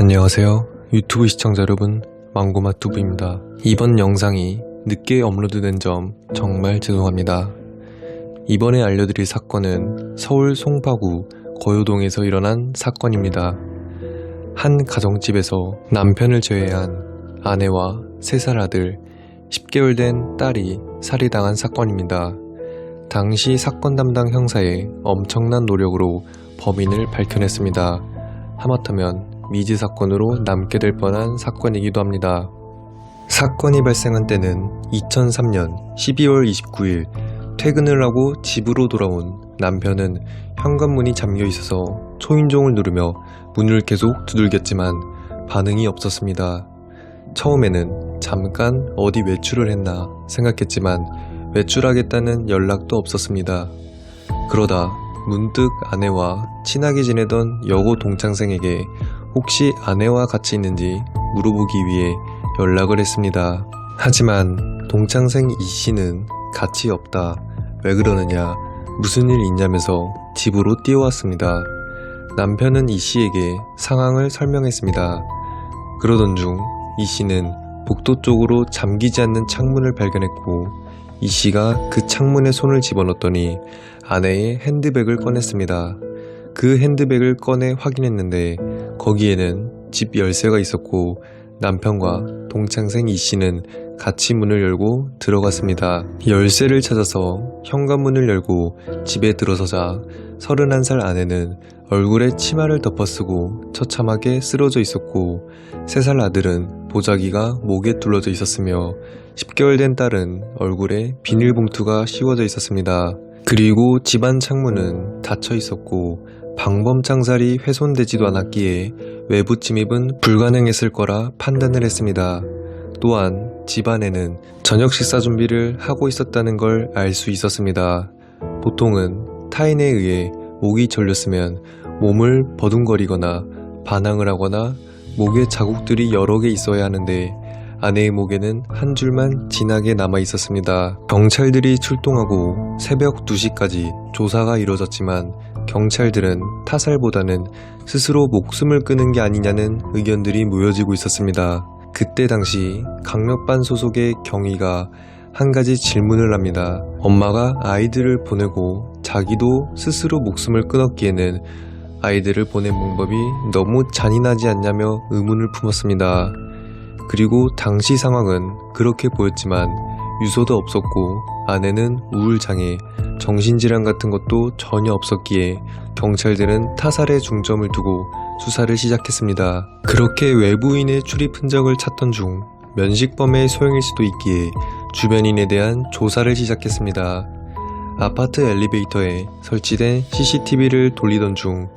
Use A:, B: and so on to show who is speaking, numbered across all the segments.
A: 안녕하세요. 유튜브 시청자 여러분, 망고맛두부입니다. 이번 영상이 늦게 업로드된 점 정말 죄송합니다. 이번에 알려드릴 사건은 서울 송파구 거요동에서 일어난 사건입니다. 한 가정집에서 남편을 제외한 아내와 3살 아들, 10개월 된 딸이 살해당한 사건입니다. 당시 사건 담당 형사의 엄청난 노력으로 범인을 밝혀냈습니다. 하마터면 미제 사건으로 남게 될 뻔한 사건이기도 합니다. 사건이 발생한 때는 2003년 12월 29일 퇴근을 하고 집으로 돌아온 남편은 현관문이 잠겨 있어서 초인종을 누르며 문을 계속 두들겼지만 반응이 없었습니다. 처음에는 잠깐 어디 외출을 했나 생각했지만 외출하겠다는 연락도 없었습니다. 그러다 문득 아내와 친하게 지내던 여고 동창생에게 혹시 아내와 같이 있는지 물어보기 위해 연락을 했습니다. 하지만 동창생 이씨는 같이 없다, 왜 그러느냐, 무슨 일 있냐면서 집으로 뛰어왔습니다. 남편은 이씨에게 상황을 설명했습니다. 그러던 중 이씨는 복도 쪽으로 잠기지 않는 창문을 발견했고 이씨가 그 창문에 손을 집어넣더니 아내의 핸드백을 꺼냈습니다. 그 핸드백을 꺼내 확인했는데 거기에는 집 열쇠가 있었고 남편과 동창생 이씨는 같이 문을 열고 들어갔습니다. 열쇠를 찾아서 현관문을 열고 집에 들어서자 31살 아내는 얼굴에 치마를 덮어쓰고 처참하게 쓰러져 있었고 3살 아들은 보자기가 목에 둘러져 있었으며 10개월 된 딸은 얼굴에 비닐봉투가 씌워져 있었습니다. 그리고 집안 창문은 닫혀 있었고 방범 창살이 훼손되지도 않았기에 외부 침입은 불가능했을 거라 판단을 했습니다. 또한 집안에는 저녁 식사 준비를 하고 있었다는 걸 알 수 있었습니다. 보통은 타인에 의해 목이 졸렸으면 몸을 버둥거리거나 반항을 하거나 목에 자국들이 여러 개 있어야 하는데 아내의 목에는 한 줄만 진하게 남아 있었습니다. 경찰들이 출동하고 새벽 2시까지 조사가 이뤄졌지만 경찰들은 타살보다는 스스로 목숨을 끊은 게 아니냐는 의견들이 모여지고 있었습니다. 그때 당시 강력반 소속의 경위가 한 가지 질문을 합니다. 엄마가 아이들을 보내고 자기도 스스로 목숨을 끊었기에는 아이들을 보낸 방법이 너무 잔인하지 않냐며 의문을 품었습니다. 그리고 당시 상황은 그렇게 보였지만 유서도 없었고 아내는 우울장애, 정신질환 같은 것도 전혀 없었기에 경찰들은 타살에 중점을 두고 수사를 시작했습니다. 그렇게 외부인의 출입 흔적을 찾던 중 면식범의 소행일 수도 있기에 주변인에 대한 조사를 시작했습니다. 아파트 엘리베이터에 설치된 CCTV를 돌리던 중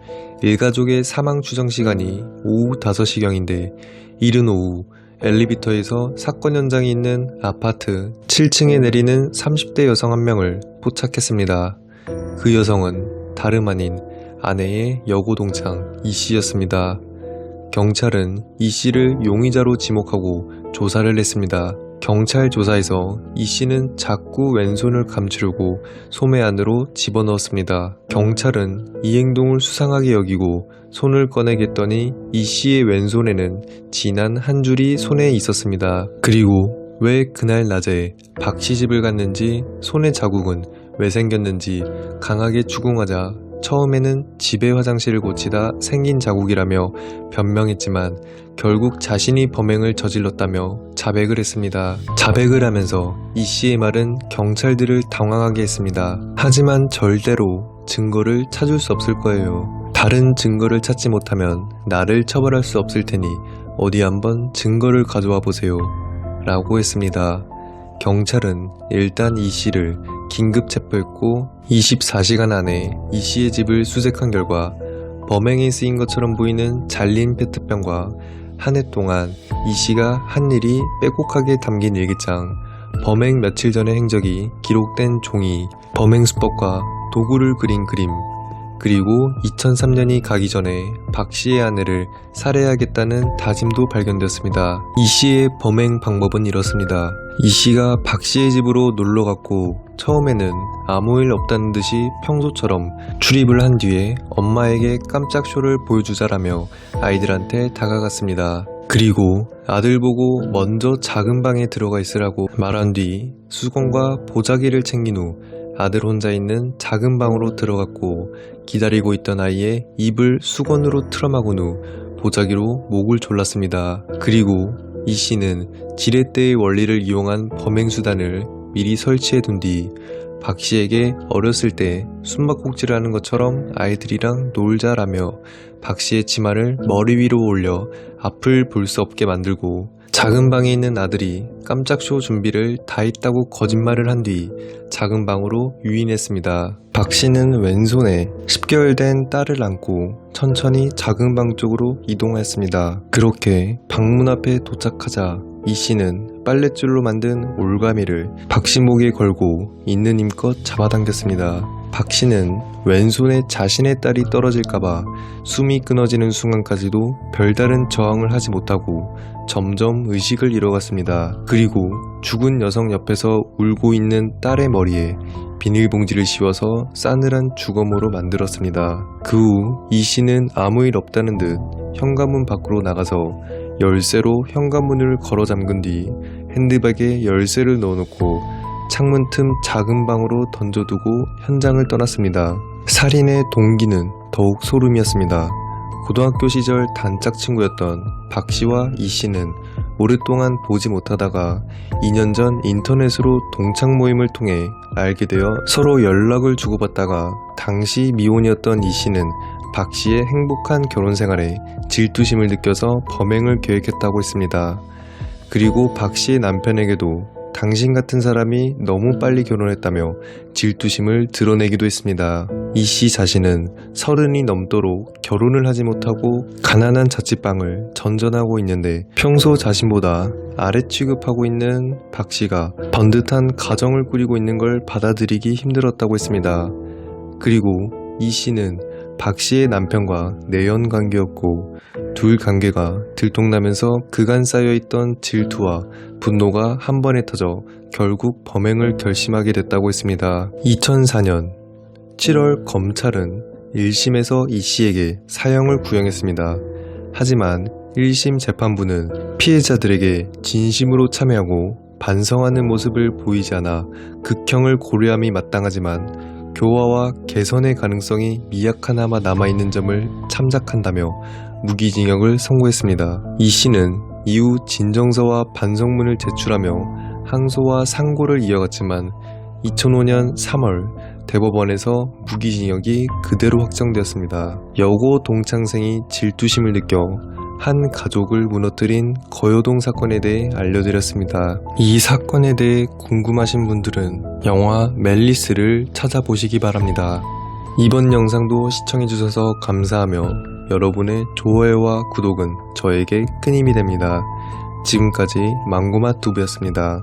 A: 일가족의 사망 추정 시간이 오후 5시경인데 이른 오후 엘리베이터에서 사건 현장이 있는 아파트 7층에 내리는 30대 여성 한 명을 포착했습니다. 그 여성은 다름 아닌 아내의 여고 동창 이씨였습니다. 경찰은 이씨를 용의자로 지목하고 조사를 했습니다. 경찰 조사에서 이씨는 자꾸 왼손을 감추려고 소매 안으로 집어넣었습니다. 경찰은 이 행동을 수상하게 여기고 손을 꺼내겠더니 이씨의 왼손에는 진한 한 줄이 손에 있었습니다. 그리고 왜 그날 낮에 박씨 집을 갔는지, 손의 자국은 왜 생겼는지 강하게 추궁하자 처음에는 집의 화장실을 고치다 생긴 자국이라며 변명했지만 결국 자신이 범행을 저질렀다며 자백을 했습니다. 자백을 하면서 이씨의 말은 경찰들을 당황하게 했습니다. 하지만 절대로 증거를 찾을 수 없을 거예요. 다른 증거를 찾지 못하면 나를 처벌할 수 없을 테니 어디 한번 증거를 가져와 보세요 라고 했습니다. 경찰은 일단 이씨를 긴급 체포했고 24시간 안에 이씨의 집을 수색한 결과 범행에 쓰인 것처럼 보이는 잘린 페트병과 한 해 동안 이씨가 한 일이 빼곡하게 담긴 일기장, 범행 며칠 전의 행적이 기록된 종이, 범행 수법과 도구를 그린 그림, 그리고 2003년이 가기 전에 박씨의 아내를 살해하겠다는 다짐도 발견되었습니다. 이씨의 범행 방법은 이렇습니다. 이씨가 박씨의 집으로 놀러갔고 처음에는 아무 일 없다는 듯이 평소처럼 출입을 한 뒤에 엄마에게 깜짝 쇼를 보여주자라며 아이들한테 다가갔습니다. 그리고 아들 보고 먼저 작은 방에 들어가 있으라고 말한 뒤 수건과 보자기를 챙긴 후 아들 혼자 있는 작은 방으로 들어갔고 기다리고 있던 아이의 입을 수건으로 틀어막은 후 보자기로 목을 졸랐습니다. 그리고 이 씨는 지렛대의 원리를 이용한 범행수단을 미리 설치해둔 뒤 박 씨에게 어렸을 때 숨바꼭질을 하는 것처럼 아이들이랑 놀자라며 박 씨의 치마를 머리 위로 올려 앞을 볼 수 없게 만들고 작은 방에 있는 아들이 깜짝 쇼 준비를 다 했다고 거짓말을 한 뒤 작은 방으로 유인했습니다. 박 씨는 왼손에 10개월 된 딸을 안고 천천히 작은 방 쪽으로 이동하였습니다. 그렇게 방문 앞에 도착하자 이 씨는 빨랫줄로 만든 올가미를 박 씨 목에 걸고 있는 힘껏 잡아당겼습니다. 박 씨는 왼손에 자신의 딸이 떨어질까봐 숨이 끊어지는 순간까지도 별다른 저항을 하지 못하고 점점 의식을 잃어갔습니다. 그리고 죽은 여성 옆에서 울고 있는 딸의 머리에 비닐봉지를 씌워서 싸늘한 주검으로 만들었습니다. 그 후 이 씨는 아무 일 없다는 듯 현관문 밖으로 나가서 열쇠로 현관문을 걸어 잠근 뒤 핸드백에 열쇠를 넣어놓고 창문 틈 작은 방으로 던져두고 현장을 떠났습니다. 살인의 동기는 더욱 소름이었습니다. 고등학교 시절 단짝 친구였던 박 씨와 이 씨는 오랫동안 보지 못하다가 2년 전 인터넷으로 동창 모임을 통해 알게 되어 서로 연락을 주고받다가 당시 미혼이었던 이 씨는 박 씨의 행복한 결혼 생활에 질투심을 느껴서 범행을 계획했다고 했습니다. 그리고 박 씨의 남편에게도 당신 같은 사람이 너무 빨리 결혼했다며 질투심을 드러내기도 했습니다. 이 씨 자신은 30이 넘도록 결혼을 하지 못하고 가난한 자취방을 전전하고 있는데 평소 자신보다 아래 취급하고 있는 박 씨가 번듯한 가정을 꾸리고 있는 걸 받아들이기 힘들었다고 했습니다. 그리고 이 씨는 박 씨의 남편과 내연 관계였고 둘 관계가 들통나면서 그간 쌓여있던 질투와 분노가 한 번에 터져 결국 범행을 결심하게 됐다고 했습니다. 2004년 7월 검찰은 1심에서 이 씨에게 사형을 구형했습니다. 하지만 1심 재판부는 피해자들에게 진심으로 참여하고 반성하는 모습을 보이지 않아 극형을 고려함이 마땅하지만 교화와 개선의 가능성이 미약하나마 남아있는 점을 참작한다며 무기징역을 선고했습니다. 이 씨는 이후 진정서와 반성문을 제출하며 항소와 상고를 이어갔지만 2005년 3월 대법원에서 무기징역이 그대로 확정되었습니다. 여고 동창생이 질투심을 느껴 한 가족을 무너뜨린 거요동 사건에 대해 알려드렸습니다. 이 사건에 대해 궁금하신 분들은 영화 멜리스를 찾아보시기 바랍니다. 이번 영상도 시청해주셔서 감사하며 여러분의 좋아요와 구독은 저에게 큰 힘이 됩니다. 지금까지 망고맛 두부였습니다.